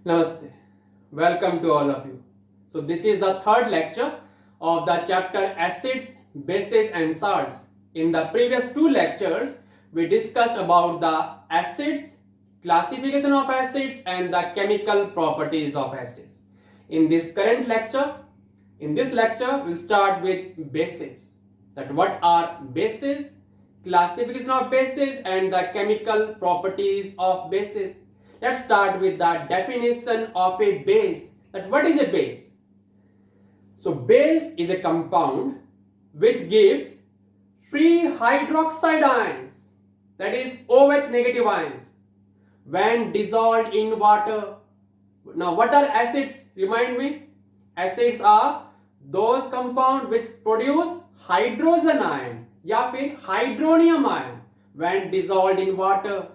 Namaste. Welcome to all of you. So this is the third lecture of the chapter acids, bases and salts. In the previous two lectures, we discussed about the acids, classification of acids and the chemical properties of acids. In this lecture, we'll start with bases. That what are bases, classification of bases and the chemical properties of bases. Let's start with the definition of a base. That what is a base? So base is a compound which gives free hydroxide ions, that is OH negative ions, when dissolved in water. Now what are acids? Remind me. Acids are those compounds which produce hydrogen ion या फिर hydronium ion when dissolved in water.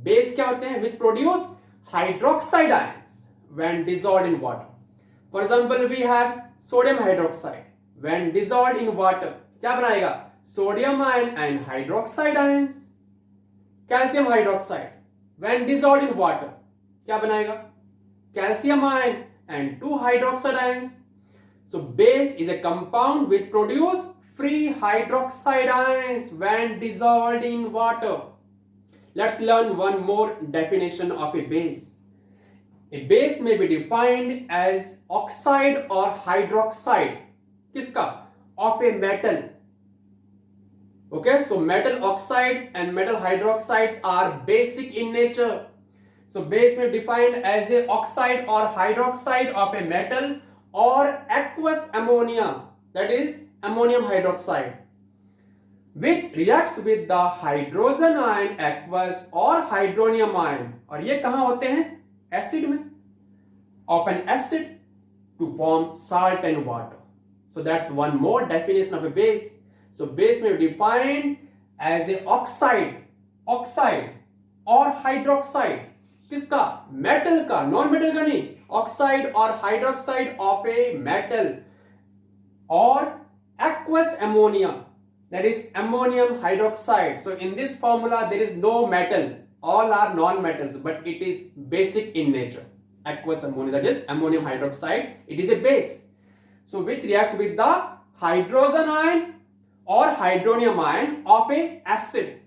Base क्या होते हैं? Which produce hydroxide ions when dissolved in water. For example, we have sodium hydroxide. When dissolved in water, क्या बनाएगा? Sodium ion and hydroxide ions. Calcium hydroxide. When dissolved in water, क्या बनाएगा? Calcium ion and 2 hydroxide ions. So base is a compound which produce free hydroxide ions when dissolved in water. Let's learn one more definition of a base. A base may be defined as oxide or hydroxide. किसका? Of a metal. Okay, so metal oxides and metal hydroxides are basic in nature. So base may be defined as a oxide or hydroxide of a metal or aqueous ammonia, that is ammonium hydroxide, which reacts with the hydrogen ion aqueous or hydronium ion. और ये कहाँ होते हैं? Acid में. Of an acid to form salt and water. So that's one more definition of a base. So base may be defined as a oxide or hydroxide. किसका? Metal का, non-metal का नहीं. Oxide or hydroxide of a metal or aqueous ammonia, that is ammonium hydroxide. So in this formula there is no metal, all are non-metals, but it is basic in nature. Aqueous ammonia, that is ammonium hydroxide, it is a base. So which react with the hydrogen ion or hydronium ion of a acid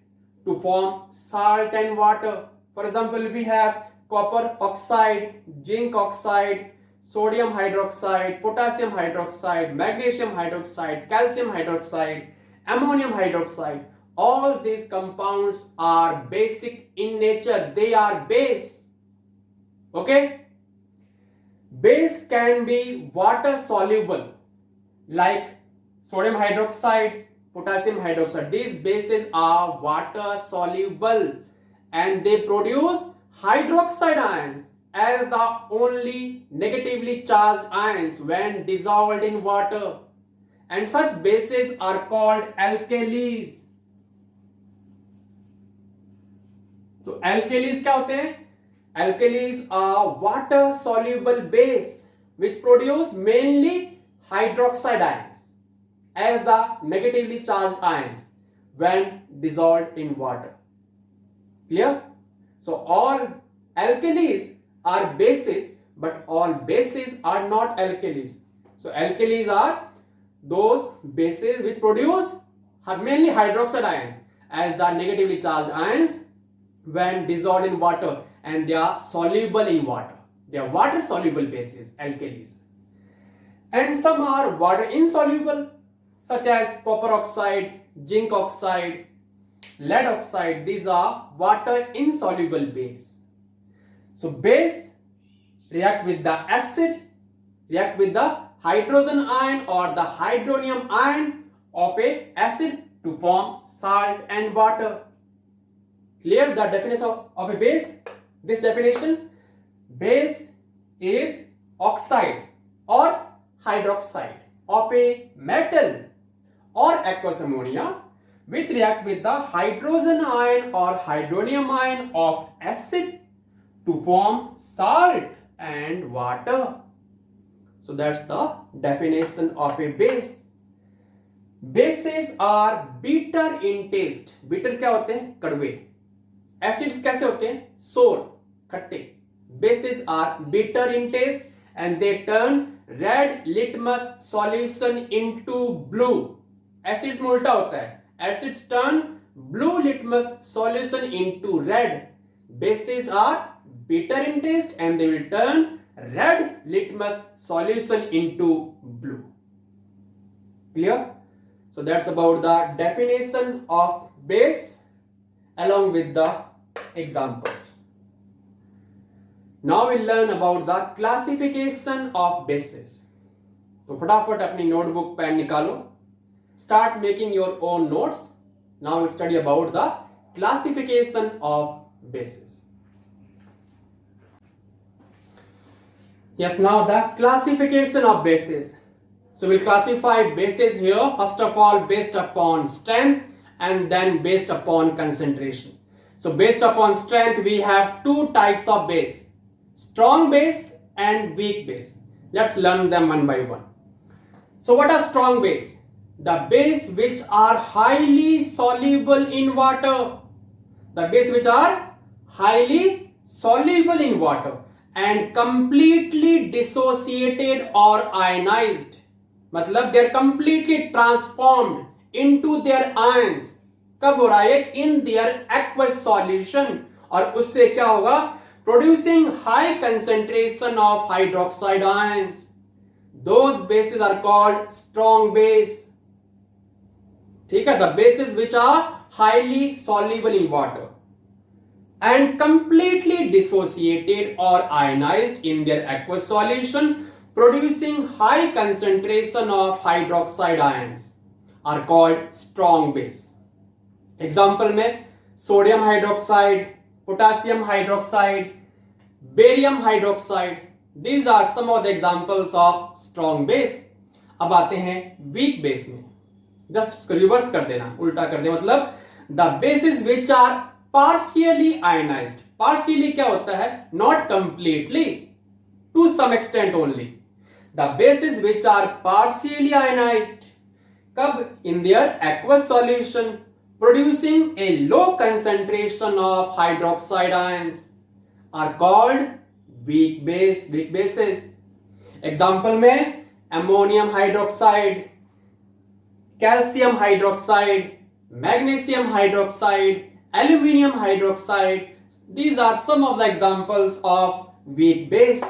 to form salt and water. For example, we have copper oxide, zinc oxide, sodium hydroxide, potassium hydroxide, magnesium hydroxide, calcium hydroxide, ammonium hydroxide. All these compounds are basic in nature. They are base. Okay? Base can be water soluble like sodium hydroxide, potassium hydroxide. These bases are water soluble and they produce hydroxide ions as the only negatively charged ions when dissolved in water. And such bases are called alkalis. So alkalis क्या होते हैं? Alkalis are water soluble base which produce mainly hydroxide ions as the negatively charged ions when dissolved in water. Clear? So all alkalis are bases, but all bases are not alkalis. So alkalis are those bases which produce mainly hydroxide ions as the negatively charged ions when dissolved in water, and they are soluble in water. They are water soluble bases, alkalis. And some are water insoluble, such as copper oxide, zinc oxide, lead oxide. These are water insoluble base. So base react with the acid, react with the hydrogen ion or the hydronium ion of a acid to form salt and water. Clear the definition of a base? This definition: base is oxide or hydroxide of a metal or aqueous ammonia which react with the hydrogen ion or hydronium ion of acid to form salt and water. So that's the definition of a base. Bases are bitter in taste. Bitter क्या होते हैं? कड़वे. Acids कैसे होते हैं? सोर, खट्टे. bases are bitter in taste and they turn red litmus solution into blue. Acids में उल्टा होता है. Acids turn blue litmus solution into red. Bases are bitter in taste and they will turn red litmus solution into blue. Clear? So that's about the definition of base along with the examples. Now we'll learn about the classification of bases. तो फटाफट अपनी notebook pen निकालो. Start making your own notes. Now we'll study about the classification of bases. Yes, now the classification of bases. So we'll classify bases here, first of all based upon strength and then based upon concentration. So based upon strength we have two types of base, strong base and weak base. Let's learn them one by one. So what are strong base? The base which are highly soluble in water. The base which are highly soluble in water and completely dissociated or ionized. मतलब they are completely transformed into their ions. कब हो रहा है? In their aqueous solution. और उससे क्या होगा? Producing high concentration of hydroxide ions. Those bases are called strong base. ठीक है? The bases which are highly soluble in water and completely dissociated or ionized in their aqueous solution, producing high concentration of hydroxide ions are called strong base. Example में sodium hydroxide, potassium hydroxide, barium hydroxide. These are some of the examples of strong base. अब आते हैं weak base में. Just इसको reverse कर देना, उल्टा कर दे. मतलब the bases which are partially ionized. Partially क्या होता है? Not completely, to some extent only. The bases which are partially ionized, कब? In their aqueous solution, producing a low concentration of hydroxide ions are called weak bases. Example में ammonium hydroxide, calcium hydroxide, magnesium hydroxide, aluminium hydroxide. These are some of the examples of weak base.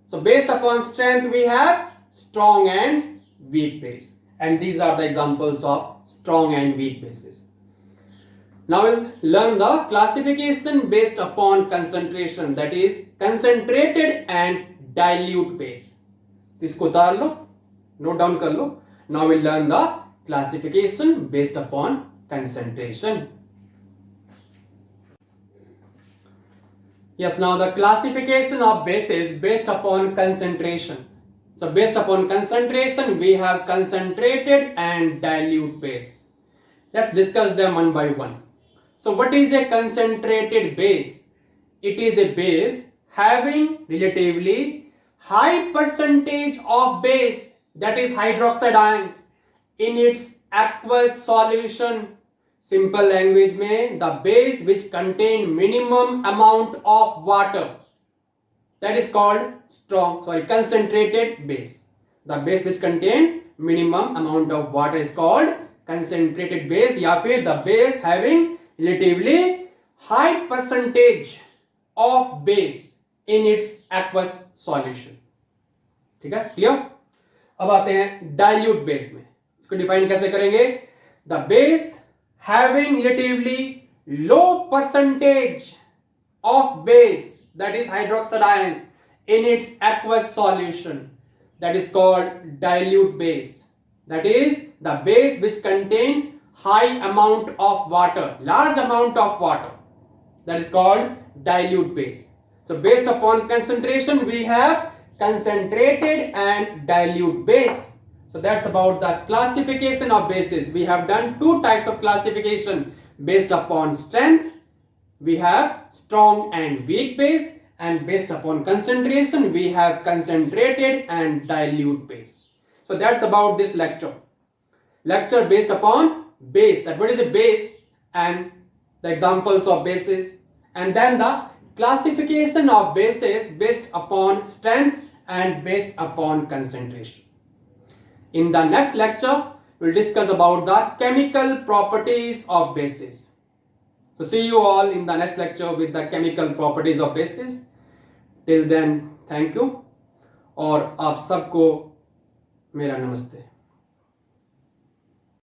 So based upon strength we have strong and weak base, and these are the examples of strong and weak bases. Now we'll learn the classification based upon concentration, that is concentrated and dilute base. इसको उतार लो, note down कर लो. Now we'll learn the classification based upon concentration. Yes, now the classification of bases based upon concentration. So based upon concentration we have concentrated and dilute base. Let's discuss them one by one. So what is a concentrated base? It is a base having relatively high percentage of base, that is hydroxide ions, in its aqueous solution. Simple language में the base which contain minimum amount of water, that is called concentrated base. The base which contain minimum amount of water is called concentrated base, या फिर the base having relatively high percentage of base in its aqueous solution. ठीक है? Clear? अब आते हैं dilute base में. इसको define कैसे करेंगे? The base having relatively low percentage of base, that is hydroxide ions, in its aqueous solution, that is called dilute base. That is the base which contain high amount of water, large amount of water, that is called dilute base. So based upon concentration we have concentrated and dilute base. So that's about the classification of bases. We have done two types of classification based upon strength. We have strong and weak base, and based upon concentration we have concentrated and dilute base. So that's about this lecture. Lecture based upon base, that what is a base and the examples of bases, and then the classification of bases based upon strength and based upon concentration. In the next lecture, we'll discuss about the chemical properties of bases. So see you all in the next lecture with the chemical properties of bases. Till then, thank you और आप सबको मेरा नमस्ते.